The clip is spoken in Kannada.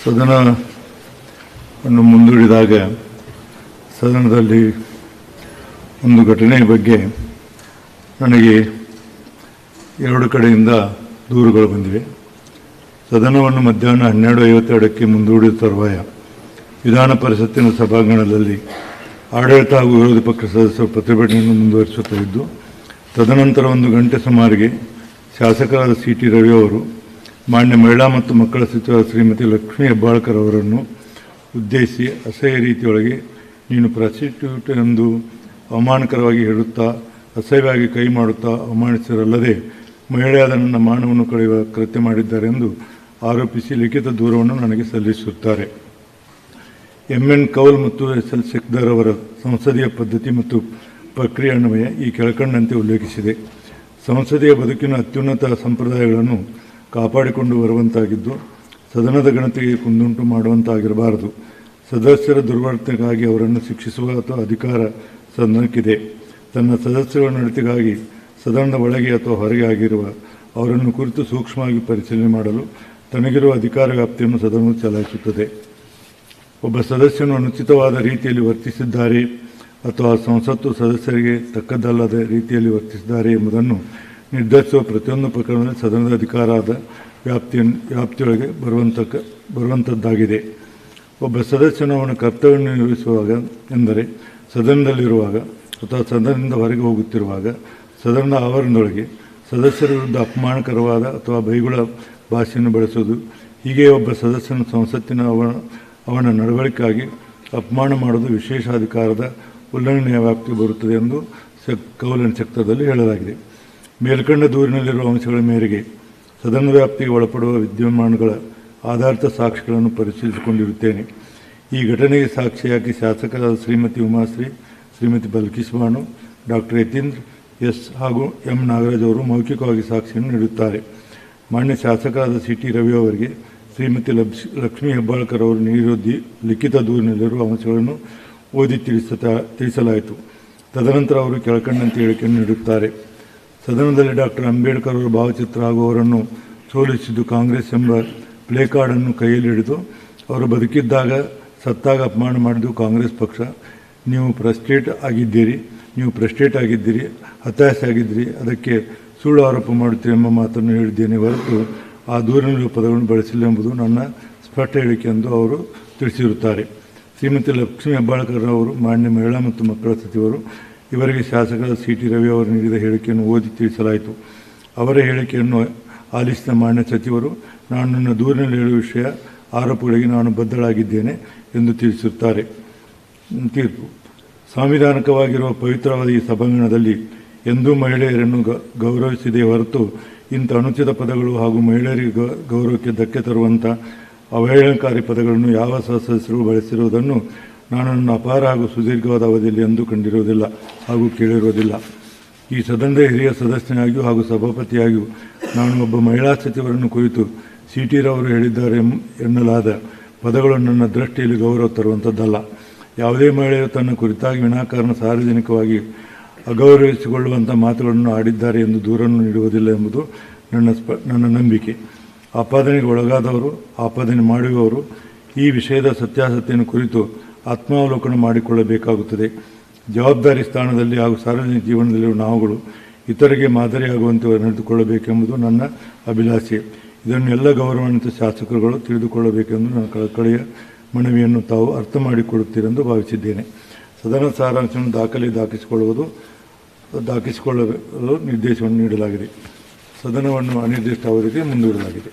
ಸದನವನ್ನು ಮುಂದೂಡಿದಾಗ ಸದನದಲ್ಲಿ ಒಂದು ಘಟನೆಯ ಬಗ್ಗೆ ನನಗೆ ಎರಡು ಕಡೆಯಿಂದ ದೂರುಗಳು ಬಂದಿವೆ. ಸದನವನ್ನು ಮಧ್ಯಾಹ್ನ 12:52ಕ್ಕೆ ಮುಂದೂಡಿದ ತರುವಾಯ ವಿಧಾನ ಪರಿಷತ್ತಿನ ಸಭಾಂಗಣದಲ್ಲಿ ಆಡಳಿತ ಹಾಗೂ ವಿರೋಧ ಪಕ್ಷ ಸದಸ್ಯರು ಪ್ರತಿಭಟನೆಯನ್ನು ಮುಂದುವರಿಸುತ್ತಾ ಇದ್ದು, ತದನಂತರ 1 ಗಂಟೆ ಸುಮಾರಿಗೆ ಶಾಸಕರಾದ ಸಿ ಟಿ ರವಿ ಅವರು ಮಾನ್ಯ ಮಹಿಳಾ ಮತ್ತು ಮಕ್ಕಳ ಸಚಿವ ಶ್ರೀಮತಿ ಲಕ್ಷ್ಮೀ ಹೆಬ್ಬಾಳ್ಕರ್ ಅವರನ್ನು ಉದ್ದೇಶಿಸಿ ಅಸಹ್ಯ ರೀತಿಯೊಳಗೆ ನೀನು ಪ್ರಾಸಿಕ್ಯೂಟ್ ಎಂದು ಅವಮಾನಕರವಾಗಿ ಹೇಳುತ್ತಾ ಅಸಹ್ಯವಾಗಿ ಕೈ ಮಾಡುತ್ತಾ ಅವಮಾನಿಸಿರಲ್ಲದೆ ಮಹಿಳೆಯಾದ ನನ್ನ ಮಾನವನ್ನು ಕಳೆಯುವ ಕೃತ್ಯ ಮಾಡಿದ್ದಾರೆ ಎಂದು ಆರೋಪಿಸಿ ಲಿಖಿತ ದೂರವನ್ನು ನನಗೆ ಸಲ್ಲಿಸುತ್ತಾರೆ. MN ಕೌಲ್ ಮತ್ತು SL ಶೆಕ್ದರ್ ಅವರ ಸಂಸದೀಯ ಪದ್ಧತಿ ಮತ್ತು ಪ್ರಕ್ರಿಯೆ ಅನ್ವಯ ಈ ಕೆಳಕಂಡಂತೆ ಉಲ್ಲೇಖಿಸಿದೆ. ಸಂಸದೀಯ ಬದುಕಿನ ಅತ್ಯುನ್ನತ ಸಂಪ್ರದಾಯಗಳನ್ನು ಕಾಪಾಡಿಕೊಂಡು ಬರುವಂತಾಗಿದ್ದು, ಸದನದ ಘನತೆಗೆ ಕುಂದುಂಟು ಮಾಡುವಂತಾಗಿರಬಾರದು. ಸದಸ್ಯರ ದುರ್ವರ್ತನೆಗಾಗಿ ಅವರನ್ನು ಶಿಕ್ಷಿಸುವ ಅಥವಾ ಅಧಿಕಾರ ಸದನಕ್ಕಿದೆ. ತನ್ನ ಸದಸ್ಯರ ನಡತೆಗಾಗಿ ಸದನದ ಒಳಗೆ ಅಥವಾ ಹೊರಗೆ ಆಗಿರುವ ಅವರನ್ನು ಕುರಿತು ಸೂಕ್ಷ್ಮವಾಗಿ ಪರಿಶೀಲನೆ ಮಾಡಲು ತನಗಿರುವ ಅಧಿಕಾರ ವ್ಯಾಪ್ತಿಯನ್ನು ಸದನವು ಚಲಾಯಿಸುತ್ತದೆ. ಒಬ್ಬ ಸದಸ್ಯನು ಅನುಚಿತವಾದ ರೀತಿಯಲ್ಲಿ ವರ್ತಿಸಿದ್ದಾರೆ ಅಥವಾ ಸಂಸತ್ತು ಸದಸ್ಯರಿಗೆ ತಕ್ಕದ್ದಲ್ಲದ ರೀತಿಯಲ್ಲಿ ವರ್ತಿಸಿದ್ದಾರೆ ಎಂಬುದನ್ನು ನಿರ್ಧರಿಸುವ ಪ್ರತಿಯೊಂದು ಪ್ರಕರಣದಲ್ಲಿ ಸದನದ ಅಧಿಕಾರದ ವ್ಯಾಪ್ತಿಯೊಳಗೆ ಬರುವಂಥದ್ದಾಗಿದೆ. ಒಬ್ಬ ಸದಸ್ಯನು ಅವನ ಕರ್ತವ್ಯವನ್ನು ನಿರ್ವಹಿಸುವಾಗ ಎಂದರೆ ಸದನದಲ್ಲಿರುವಾಗ ಅಥವಾ ಸದನದಿಂದ ಹೊರಗೆ ಹೋಗುತ್ತಿರುವಾಗ, ಸದನದ ಆವರಣದೊಳಗೆ ಸದಸ್ಯರ ವಿರುದ್ಧ ಅಪಮಾನಕರವಾದ ಅಥವಾ ಬೈಗುಳ ಭಾಷೆಯನ್ನು ಬಳಸುವುದು, ಹೀಗೆ ಒಬ್ಬ ಸಂಸತ್ತಿನ ಅವನ ನಡವಳಿಕೆಗಾಗಿ ಅಪಮಾನ ಮಾಡುವುದು ವಿಶೇಷ ಅಧಿಕಾರದ ಉಲ್ಲಂಘನೆಯ ವ್ಯಾಪ್ತಿಗೆ ಬರುತ್ತದೆ ಎಂದು ಕೌಲನ್ ಚಕ್ರದಲ್ಲಿ ಹೇಳಲಾಗಿದೆ. ಮೇಲ್ಕಂಡ ದೂರಿನಲ್ಲಿರುವ ಅಂಶಗಳ ಮೇರೆಗೆ ಸದನ ವ್ಯಾಪ್ತಿಗೆ ಒಳಪಡುವ ವಿದ್ಯಮಾನಗಳ ಆಧಾರಿತ ಸಾಕ್ಷಿಗಳನ್ನು ಪರಿಶೀಲಿಸಿಕೊಂಡಿರುತ್ತೇನೆ. ಈ ಘಟನೆಗೆ ಸಾಕ್ಷಿಯಾಗಿ ಶಾಸಕರಾದ ಶ್ರೀಮತಿ ಉಮಾಶ್ರೀ, ಶ್ರೀಮತಿ ಬಲ್ಕೀಸ್ ಬಾನು, ಡಾಕ್ಟರ್ ಯತೀಂದ್ರ ಎಸ್ ಹಾಗೂ ಎಂ ನಾಗರಾಜ್ ಅವರು ಮೌಖಿಕವಾಗಿ ಸಾಕ್ಷಿಯನ್ನು ನೀಡುತ್ತಾರೆ. ಮಾನ್ಯ ಶಾಸಕರಾದ ಸಿ ಟಿ ರವಿ ಅವರಿಗೆ ಶ್ರೀಮತಿ ಲಕ್ಷ್ಮೀ ಹೆಬ್ಬಾಳ್ಕರ್ ಅವರು ನೀಡಿರುವ ಲಿಖಿತ ದೂರಿನಲ್ಲಿರುವ ಅಂಶಗಳನ್ನು ಓದಿ ತಿಳಿಸಲಾಯಿತು. ತದನಂತರ ಅವರು ಕೆಳಕಂಡಂತೆ ಹೇಳಿಕೆಯನ್ನು ನೀಡುತ್ತಾರೆ. ಸದನದಲ್ಲಿ ಡಾಕ್ಟರ್ ಅಂಬೇಡ್ಕರ್ ಅವರ ಭಾವಚಿತ್ರ ಹಾಗೂ ಅವರನ್ನು ಸೋಲಿಸಿದ್ದು ಕಾಂಗ್ರೆಸ್ ಎಂಬ ಪ್ಲೇ ಕಾರ್ಡನ್ನು ಕೈಯಲ್ಲಿ ಹಿಡಿದು ಅವರು ಬದುಕಿದ್ದಾಗ ಸತ್ತಾಗ ಅಪಮಾನ ಮಾಡಿದ್ದು ಕಾಂಗ್ರೆಸ್ ಪಕ್ಷ. ನೀವು ಫ್ರಸ್ಟ್ರೇಟ್ ಆಗಿದ್ದೀರಿ, ಹತಾಶೆ ಆಗಿದ್ದೀರಿ, ಅದಕ್ಕೆ ಸುಳ್ಳು ಆರೋಪ ಮಾಡುತ್ತೀರಿ ಎಂಬ ಮಾತನ್ನು ಹೇಳಿದ್ದೇನೆ ಹೊರತು ಆ ದೂರಿನಲ್ಲಿರುವ ಪದಗಳನ್ನು ಬಳಸಿಲ್ಲ ಎಂಬುದು ನನ್ನ ಸ್ಪಷ್ಟ ಹೇಳಿಕೆ ಎಂದು ಅವರು ತಿಳಿಸಿರುತ್ತಾರೆ. ಶ್ರೀಮತಿ ಲಕ್ಷ್ಮೀ ಹೆಬ್ಬಾಳ್ಕರ್ ಅವರು ಮಾನ್ಯ ಮಹಿಳಾ ಮತ್ತು ಮಕ್ಕಳ ಸಚಿವರು, ಇವರಿಗೆ ಶಾಸಕರಾದ ಸಿ ಟಿ ರವಿ ಅವರು ನೀಡಿದ ಹೇಳಿಕೆಯನ್ನು ಓದಿ ತಿಳಿಸಲಾಯಿತು. ಅವರ ಹೇಳಿಕೆಯನ್ನು ಆಲಿಸಿದ ಮಾನ್ಯ ಸಚಿವರು, ನಾನು ನನ್ನ ದೂರಿನಲ್ಲಿ ಹೇಳುವ ವಿಷಯ ಆರೋಪಗಳಿಗೆ ನಾನು ಬದ್ಧಳಾಗಿದ್ದೇನೆ ಎಂದು ತಿಳಿಸಿರುತ್ತಾರೆ. ತೀರ್ಪು: ಸಾಂವಿಧಾನಿಕವಾಗಿರುವ ಪವಿತ್ರವಾದ ಈ ಸಭಾಂಗಣದಲ್ಲಿ ಎಂದೂ ಮಹಿಳೆಯರನ್ನು ಗೌರವಿಸಿದೆ ಹೊರತು ಇಂಥ ಅನುಚಿತ ಪದಗಳು ಹಾಗೂ ಮಹಿಳೆಯರಿಗೆ ಗೌರವಕ್ಕೆ ಧಕ್ಕೆ ತರುವಂಥ ಅವಹೇಳನಕಾರಿ ಪದಗಳನ್ನು ಯಾವ ಸದಸ್ಯರು ಬಳಸಿರುವುದನ್ನು ನಾನು ನನ್ನ ಅಪಾರ ಹಾಗೂ ಸುದೀರ್ಘವಾದ ಅವಧಿಯಲ್ಲಿ ಎಂದೂ ಕಂಡಿರುವುದಿಲ್ಲ ಹಾಗೂ ಕೇಳಿರುವುದಿಲ್ಲ. ಈ ಸದನದ ಹಿರಿಯ ಸದಸ್ಯನಾಗಿಯೂ ಹಾಗೂ ಸಭಾಪತಿಯಾಗಿಯೂ ನಾನು ಒಬ್ಬ ಮಹಿಳಾ ಸಚಿವರನ್ನು ಕುರಿತು ಸಿ ಟಿ ರವರು ಹೇಳಿದ್ದಾರೆ ಎನ್ನಲಾದ ಪದಗಳು ನನ್ನ ದೃಷ್ಟಿಯಲ್ಲಿ ಗೌರವ ತರುವಂಥದ್ದಲ್ಲ. ಯಾವುದೇ ಮಹಿಳೆಯು ತನ್ನ ಕುರಿತಾಗಿ ವಿನಾಕಾರಣ ಸಾರ್ವಜನಿಕವಾಗಿ ಅಗೌರವಿಸಿಕೊಳ್ಳುವಂಥ ಮಾತುಗಳನ್ನು ಆಡಿದ್ದಾರೆ ಎಂದು ದೂರನ್ನು ನೀಡುವುದಿಲ್ಲ ಎಂಬುದು ನನ್ನ ನಂಬಿಕೆ. ಆಪಾದನೆಗೆ ಒಳಗಾದವರು, ಆಪಾದನೆ ಮಾಡುವವರು ಈ ವಿಷಯದ ಸತ್ಯಾಸತ್ಯತೆಯನ್ನು ಕುರಿತು ಆತ್ಮಾವಲೋಕನ ಮಾಡಿಕೊಳ್ಳಬೇಕಾಗುತ್ತದೆ. ಜವಾಬ್ದಾರಿ ಸ್ಥಾನದಲ್ಲಿ ಹಾಗೂ ಸಾರ್ವಜನಿಕ ಜೀವನದಲ್ಲಿರುವ ನಾವುಗಳು ಇತರರಿಗೆ ಮಾದರಿಯಾಗುವಂತೆ ನಡೆದುಕೊಳ್ಳಬೇಕೆಂಬುದು ನನ್ನ ಅಭಿಲಾಷೆ. ಇದನ್ನು ಎಲ್ಲ ಗೌರವಾನ್ವಿತ ಶಾಸಕರುಗಳು ತಿಳಿದುಕೊಳ್ಳಬೇಕೆಂದು ನನ್ನ ಕಳಕಳಿಯ ಮನವಿಯನ್ನು ತಾವು ಅರ್ಥ ಮಾಡಿಕೊಡುತ್ತೀರೆಂದು ಭಾವಿಸಿದ್ದೇನೆ. ಸದನ ಸಾರಾಂಶವನ್ನು ದಾಖಲಿಸಿಕೊಳ್ಳಲು ನಿರ್ದೇಶನವನ್ನು ನೀಡಲಾಗಿದೆ. ಸದನವನ್ನು ಅನಿರ್ದಿಷ್ಟ ಅವಧಿಗೆ ಮುಂದೂಡಲಾಗಿದೆ.